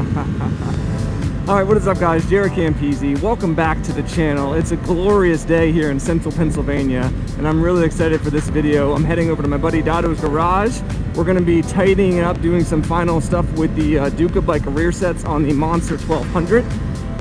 Alright, what is up guys? JaretCampisi. Welcome back to the channel. It's a glorious day here in central Pennsylvania and I'm really excited for this video. I'm heading over to my buddy Dado's garage. We're going to be tightening it up, doing some final stuff with the Duca bike rear sets on the Monster 1200.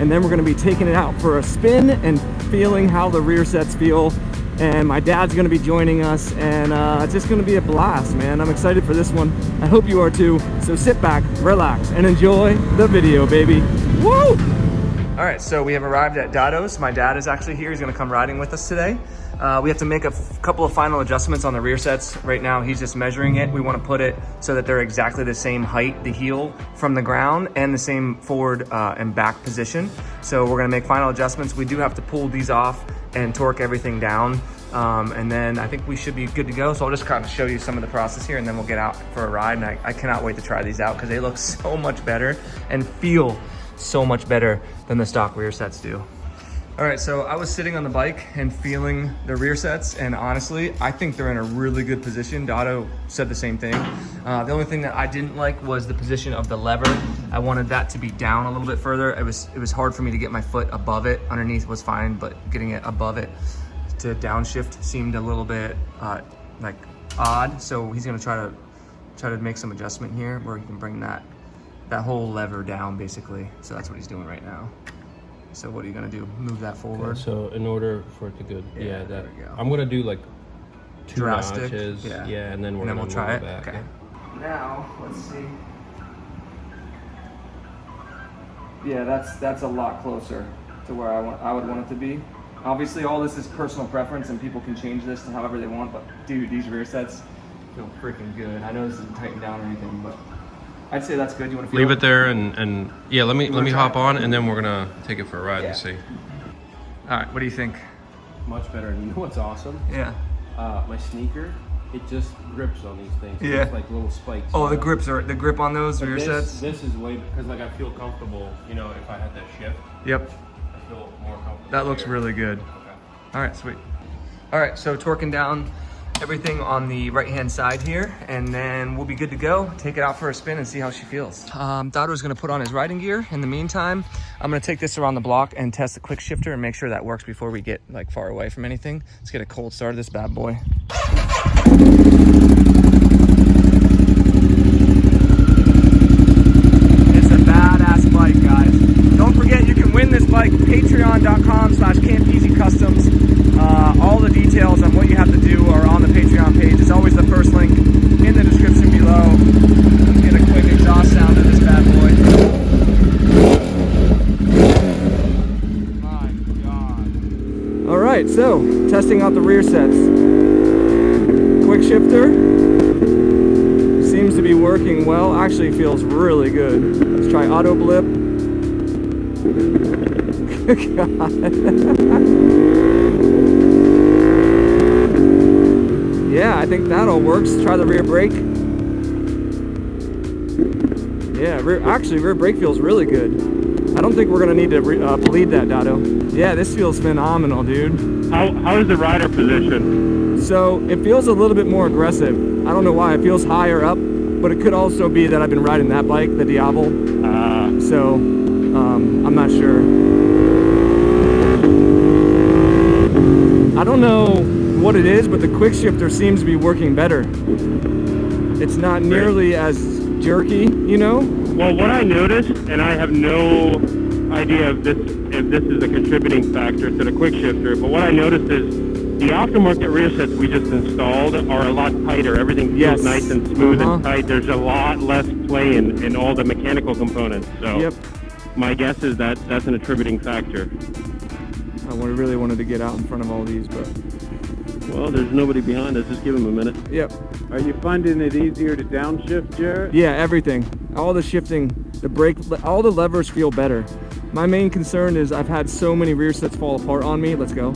And then we're going to be taking it out for a spin and feeling how the rear sets feel. And my dad's going to be joining us and it's just going to be a blast, man. I'm excited for this one. I hope you are too. So sit back, relax, and enjoy the video, baby. Woo! All right, so we have arrived at Dado's. My dad is actually here. He's going to come riding with us today. We have to make a couple of final adjustments on the rear sets. Right now, he's just measuring it. We want to put it so that they're exactly the same height, the heel from the ground, and the same forward and back position. So we're going to make final adjustments. We do have to pull these off and torque everything down. And then I think we should be good to go. So I'll just kind of show you some of the process here and then we'll get out for a ride. And I cannot wait to try these out because they look so much better and feel so much better than the stock rear sets do. All right, so I was sitting on the bike and feeling the rear sets, and honestly, I think they're in a really good position. Dado said the same thing. The only thing that I didn't like was the position of the lever. I wanted that to be down a little bit further. It was hard for me to get my foot above it. Underneath was fine, but getting it above it to downshift seemed a little bit like odd. So he's gonna try to make some adjustment here where he can bring that whole lever down basically. So that's what he's doing right now. So what are you gonna do? Move that forward? Okay, so in order for it to go, yeah, there we go. I'm gonna do like two drastic notches, yeah, and then we'll try it. Back, okay. Yeah. Now let's see. Yeah, that's a lot closer to where I would want it to be. Obviously, all this is personal preference, and people can change this to however they want. But dude, these rear sets feel freaking good. I know this isn't tightened down or anything, but I'd say that's good. You want to feel leave it there and yeah, let me hop on and then we're gonna take it for a ride and see. All right, what do you think? Much better. And you know what's awesome? Yeah. My sneaker, it just grips on these things. Yeah. It's like little spikes. Oh, the grip on those rear sets. This is way because like I feel comfortable. You know, if I had that shift. Yep. I feel more comfortable. That looks really good. Okay. All right, sweet. All right, so torquing down everything on the right-hand side here, and then we'll be good to go. Take it out for a spin and see how she feels. Dado's gonna put on his riding gear. In the meantime, I'm gonna take this around the block and test the quick shifter and make sure that works before we get like far away from anything. Let's get a cold start of this bad boy. It's a badass bike, guys. Don't forget you can win this bike, patreon.com/Campisi Customs. All the details on what you have to do are on the Patreon page. It's always the first link in the description below. Let's get a quick exhaust sound of this bad boy. My God. All right, so testing out the rear sets. Quick shifter seems to be working well. Actually feels really good. Let's try auto blip. God. Yeah, I think that all works. Try the rear brake. Yeah, rear brake feels really good. I don't think we're gonna need to bleed that, Dado. Yeah, this feels phenomenal, dude. How is the rider position? So it feels a little bit more aggressive. I don't know why. It feels higher up, but it could also be that I've been riding that bike, the Diablo. So I'm not sure. I don't know what it is, but the quick shifter seems to be working better. It's not nearly as jerky, you know? Well, what I noticed, and I have no idea if this is a contributing factor to the quick shifter, but what I noticed is the aftermarket rear sets we just installed are a lot tighter. Everything feels nice and smooth and tight. There's a lot less play in all the mechanical components. So my guess is that that's an attributing factor. I really wanted to get out in front of all these, but... Well, there's nobody behind us. Just give him a minute. Yep. Are you finding it easier to downshift, Jaret? Yeah, everything. All the shifting, the brake, all the levers feel better. My main concern is I've had so many rear sets fall apart on me. Let's go.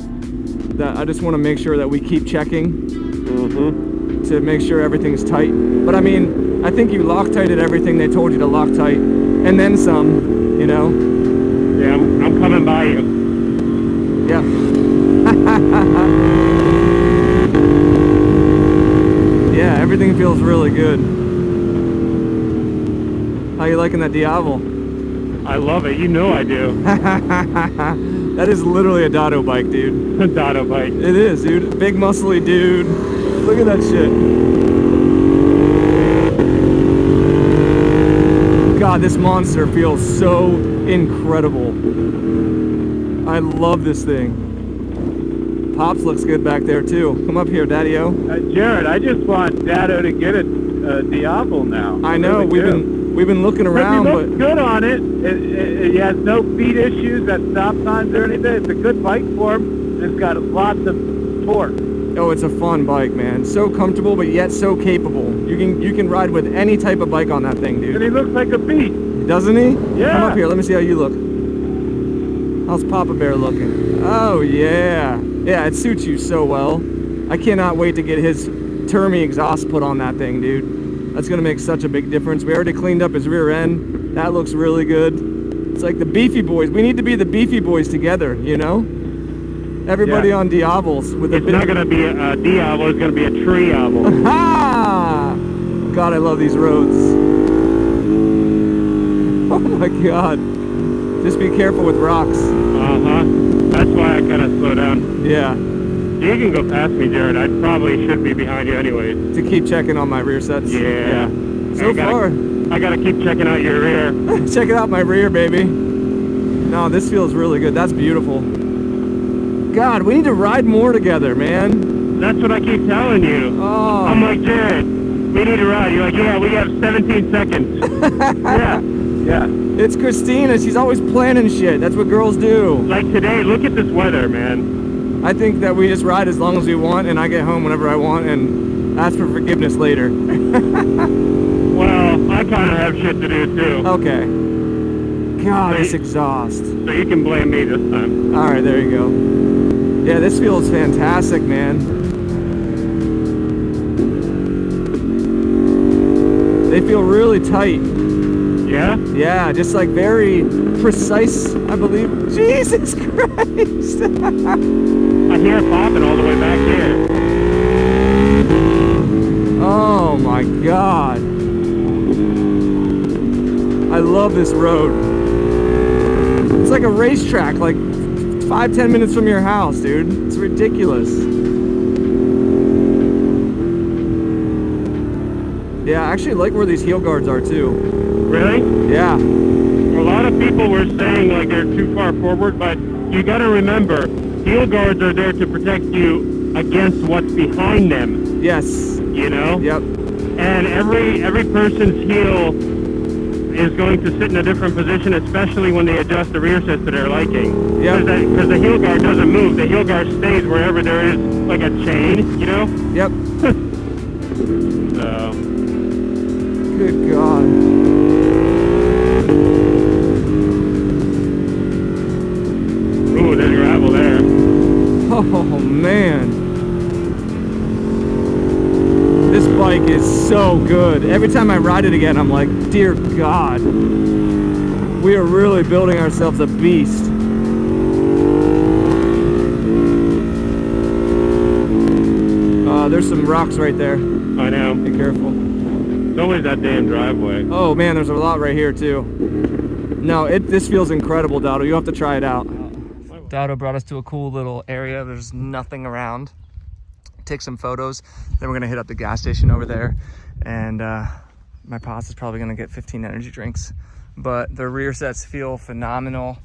That I just want to make sure that we keep checking to make sure everything's tight. But I mean, I think you Loctited everything they told you to Loctite, and then some, you know? Yeah, I'm coming by you. Yeah. Yeah, everything feels really good. How you liking that Diablo? I love it. You know I do. That is literally a Dado bike, dude. A Dado bike. It is, dude. Big muscly dude. Look at that shit. God, this monster feels so incredible. I love this thing. Pops looks good back there too. Come up here, Daddy-O. Jaret, I just want Dado to get a Diablo now. I know, we've been looking around, He but looks good on it. He has no speed issues at stop signs or anything. It's a good bike for him. It's got lots of torque. oh, it's a fun bike, man. So comfortable, but yet so capable. You can ride with any type of bike on that thing, dude. And he looks like a beast. Doesn't he? Yeah. Come up here. Let me see how you look. How's Papa Bear looking? Oh, yeah. Yeah, it suits you so well. I cannot wait to get his Termi exhaust put on that thing, dude. That's going to make such a big difference. We already cleaned up his rear end. That looks really good. It's like the Beefy Boys. We need to be the Beefy Boys together, you know? Everybody on Diablos. With It's not going to be a Diablo. It's going to be a Triablo. Ha! God, I love these roads. Oh my God. Just be careful with rocks. Uh-huh. That's why I kind of slow down. Yeah. You can go past me, Jared. I probably should be behind you anyways. To keep checking on my rear sets. Yeah. So far. I gotta keep checking out your rear. Check it out my rear, baby. No, this feels really good. That's beautiful. God, we need to ride more together, man. That's what I keep telling you. Oh. I'm like, Jared, we need to ride. You're like, yeah, we have 17 seconds. Yeah. Yeah. It's Christina. She's always planning shit. That's what girls do. Like today, look at this weather, man. I think that we just ride as long as we want, and I get home whenever I want, and ask for forgiveness later. Well, I kind of have shit to do, too. Okay. God, this exhaust. So you can blame me this time. All right, there you go. Yeah, this feels fantastic, man. They feel really tight. Yeah? Yeah, just like very precise, I believe. Jesus Christ! I hear it popping all the way back here. Oh my God. I love this road. It's like a racetrack, like 5-10 minutes from your house, dude. It's ridiculous. Yeah, I actually like where these heel guards are too. Really? Yeah. A lot of people were saying like they're too far forward, but you got to remember, heel guards are there to protect you against what's behind them. Yes. You know? Yep. And every person's heel is going to sit in a different position, especially when they adjust the rear sets to their liking. Yep. Because the heel guard doesn't move. The heel guard stays wherever there is like a chain, you know? Yep. So. Good God. Ooh, there's gravel there. Oh man. This bike is so good. Every time I ride it again, I'm like, dear God. We are really building ourselves a beast. There's some rocks right there. I know. Be careful. It's always that damn driveway. Oh man, there's a lot right here too. No, this feels incredible, Dado. You have to try it out. Dado brought us to a cool little area. There's nothing around. Take some photos. Then we're gonna hit up the gas station over there. And my pops is probably gonna get 15 energy drinks. But the rear sets feel phenomenal.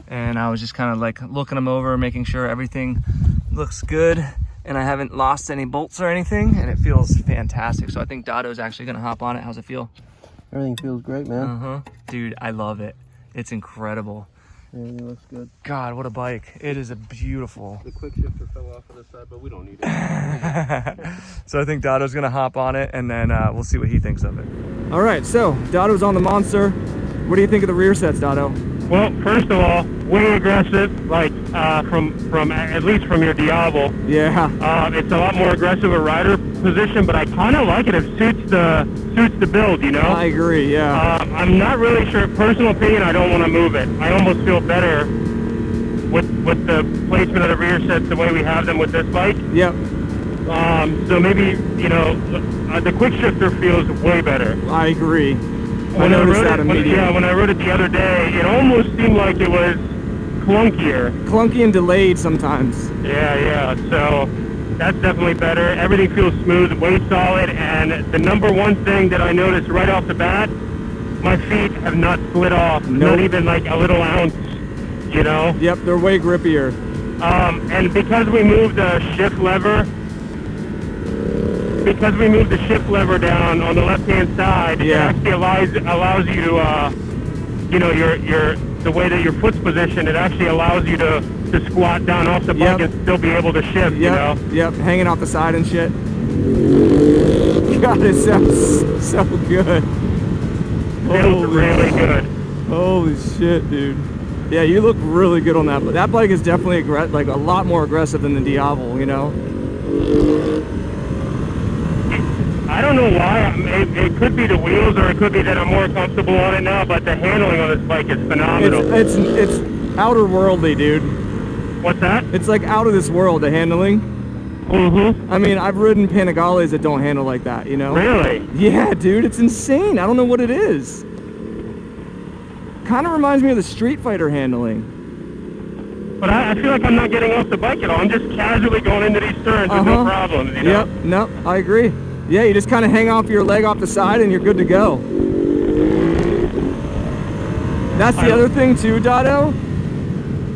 And I was just kind of like looking them over, making sure everything looks good. And I haven't lost any bolts or anything, and it feels fantastic. So I think Dado's actually gonna hop on it. How's it feel? Everything feels great, man. Dude, I love it. It's incredible. Everything looks good. God, what a bike. It is a beautiful. The quick shifter fell off of the side, but we don't need it. So I think Dado's gonna hop on it, and then we'll see what he thinks of it. All right, so Dado's on the Monster. What do you think of the rear sets, Dado? Well, first of all, way aggressive, like from at least from your Diablo. Yeah. It's a lot more aggressive a rider position, but I kind of like it. It suits the build, you know. I agree. Yeah. I'm not really sure. Personal opinion, I don't want to move it. I almost feel better with the placement of the rear sets the way we have them with this bike. Yep. So maybe the quick shifter feels way better. I agree. I noticed that immediately. Yeah, when I rode it the other day, it almost seemed like it was clunkier. Clunky and delayed sometimes. Yeah, so that's definitely better. Everything feels smooth, way solid, and the number one thing that I noticed right off the bat, my feet have not slid off, not even like a little ounce, you know? Yep, they're way grippier. And because we moved the shift lever, down on the left-hand side, it actually allows you to, you know, the way that your foot's positioned, it actually allows you to squat down off the bike and still be able to shift, you know? Yep, hanging off the side and shit. God, it sounds so good. Feels really good. Holy shit, dude. Yeah, you look really good on that. But that bike is definitely like a lot more aggressive than the Diavel, you know? I don't know why. It could be the wheels, or it could be that I'm more comfortable on it now, but the handling on this bike is phenomenal. It's outer worldly, dude. What's that? It's like out of this world, the handling. Mm-hmm. I mean, I've ridden Panigales that don't handle like that, you know? Really? Yeah, dude, it's insane. I don't know what it is. Kind of reminds me of the Street Fighter handling. But I feel like I'm not getting off the bike at all. I'm just casually going into these turns with no problems, you know? Yep, no, I agree. Yeah, you just kind of hang off your leg off the side and you're good to go. That's the other thing too, Dotto.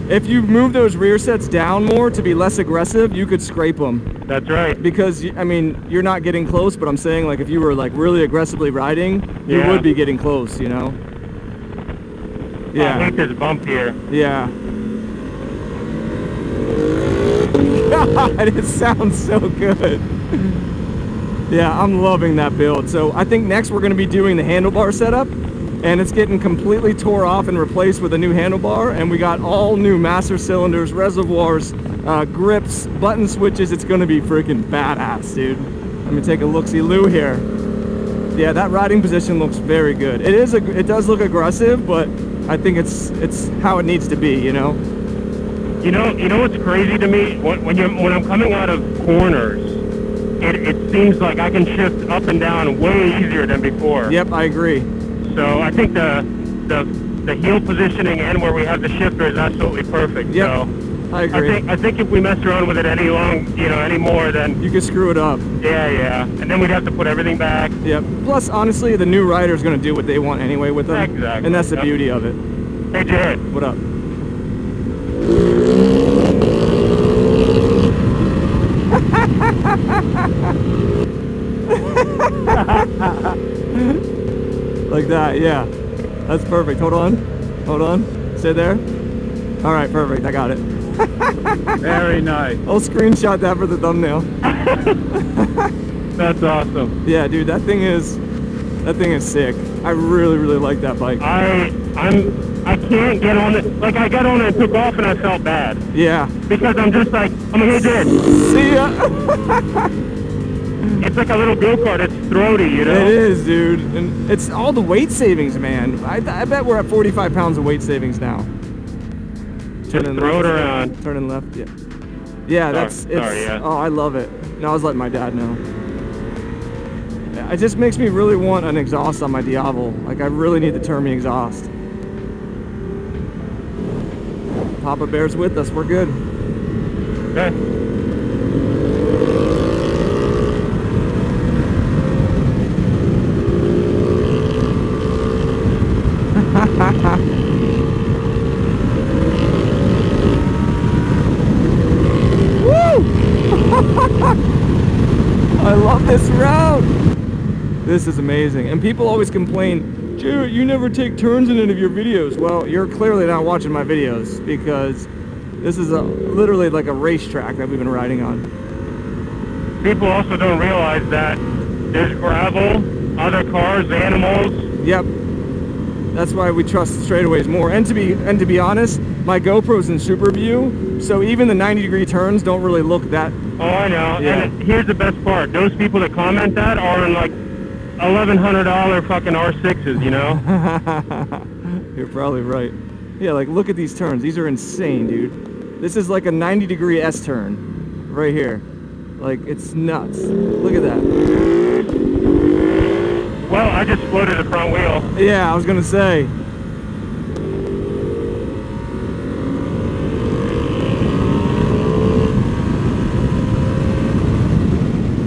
If you move those rear sets down more to be less aggressive, you could scrape them. That's right. Because, I mean, you're not getting close, but I'm saying, like, if you were, like, really aggressively riding, you would be getting close, you know? Yeah. I hate this bump here. Yeah. God, it sounds so good. Yeah, I'm loving that build. So I think next we're going to be doing the handlebar setup, and it's getting completely tore off and replaced with a new handlebar, and we got all new master cylinders, reservoirs, grips, button switches. It's going to be freaking badass, dude. Let me take a look-see-loo here. Yeah, that riding position looks very good. It does look aggressive, but I think it's how it needs to be, you know? You know what's crazy to me? When I'm coming out of corners, it seems like I can shift up and down way easier than before. Yep, I agree. So I think the heel positioning and where we have the shifter is absolutely perfect. Yep, so I agree. I think if we messed around with it any more, then you could screw it up. Yeah, and then we'd have to put everything back. Yep. Plus, honestly, the new rider's going to do what they want anyway with them. Exactly. And that's the beauty of it. Hey, Jared. What up? Like that, yeah. That's perfect. Hold on. Stay there. All right, perfect. I got it. Very nice. I'll screenshot that for the thumbnail. That's awesome. Yeah, dude, that thing is sick. I really, really like that bike. I can't get on it. Like, I got on it and took off and I felt bad. Yeah. Because I'm just like, hey, Jared. See ya. It's like a little go-kart. It's throaty, you know? It is, dude. And it's all the weight savings, man. I bet we're at 45 pounds of weight savings now. Just throw it around. Turning left, yeah. Yeah, Sorry, yeah. Oh, I love it. No, I was letting my dad know. Yeah, it just makes me really want an exhaust on my Diavel. Like, I really need the Termi exhaust. Papa Bear's with us. We're good. Okay. I love this route. This is amazing. And people always complain, Jaret, you never take turns in any of your videos. Well, you're clearly not watching my videos, because this is literally like a racetrack that we've been riding on. People also don't realize that there's gravel, other cars, animals. Yep. That's why we trust straightaways more. And to be honest, my GoPro's in super view, so even the 90-degree turns don't really look that. Oh, I know. Yeah. And here's the best part. Those people that comment that are in like $1,100 fucking R6s, you know? You're probably right. Yeah, like look at these turns. These are insane, dude. This is like a 90-degree S turn right here. Like, it's nuts. Look at that. Well, I I just floated the front wheel. Yeah, I was gonna say.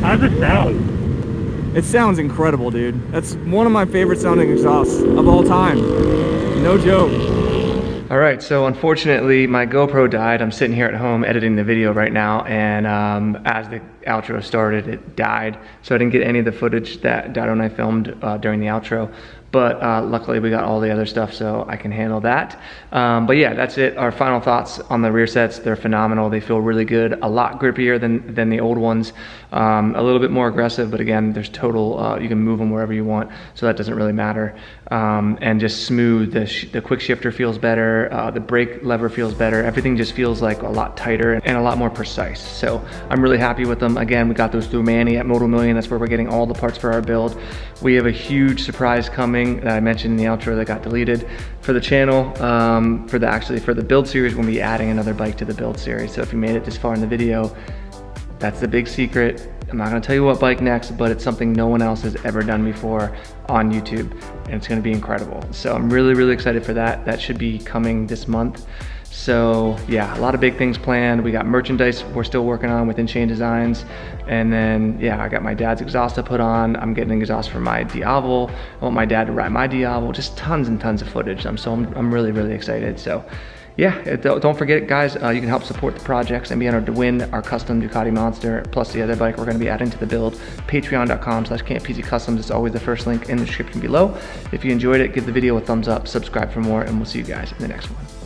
How's it sound? It sounds incredible, dude. That's one of my favorite sounding exhausts of all time. No joke. All right, so unfortunately my GoPro died. I'm sitting here at home editing the video right now, and as the outro started, it died. So I didn't get any of the footage that Dado and I filmed during the outro. But luckily we got all the other stuff, so I can handle that. But yeah, that's it. Our final thoughts on the rear sets. They're phenomenal. They feel really good. A lot grippier than the old ones. A little bit more aggressive, but again, there's total, you can move them wherever you want, so that doesn't really matter. And just smooth. The quick shifter feels better. The brake lever feels better. Everything just feels like a lot tighter and a lot more precise. So I'm really happy with them. Again, we got those through Manny at Moto Million. That's where we're getting all the parts for our build. We have a huge surprise coming that I mentioned in the outro that got deleted for the channel. For the build series, we'll be adding another bike to the build series. So if you made it this far in the video, that's the big secret. I'm not gonna tell you what bike next, but it's something no one else has ever done before on YouTube, and it's gonna be incredible. So I'm really, really excited for that. That should be coming this month. So yeah, a lot of big things planned. We got merchandise we're still working on with InChain Designs. And then yeah, I got my dad's exhaust to put on. I'm getting an exhaust for my Diavel. I want my dad to ride my Diavel. Just tons and tons of footage. I'm really, really excited. So yeah, don't forget guys, you can help support the projects and be entered to win our custom Ducati Monster, plus the other bike we're gonna be adding to the build. Patreon.com/Campisi Customs is always the first link in the description below. If you enjoyed it, give the video a thumbs up, subscribe for more, and we'll see you guys in the next one.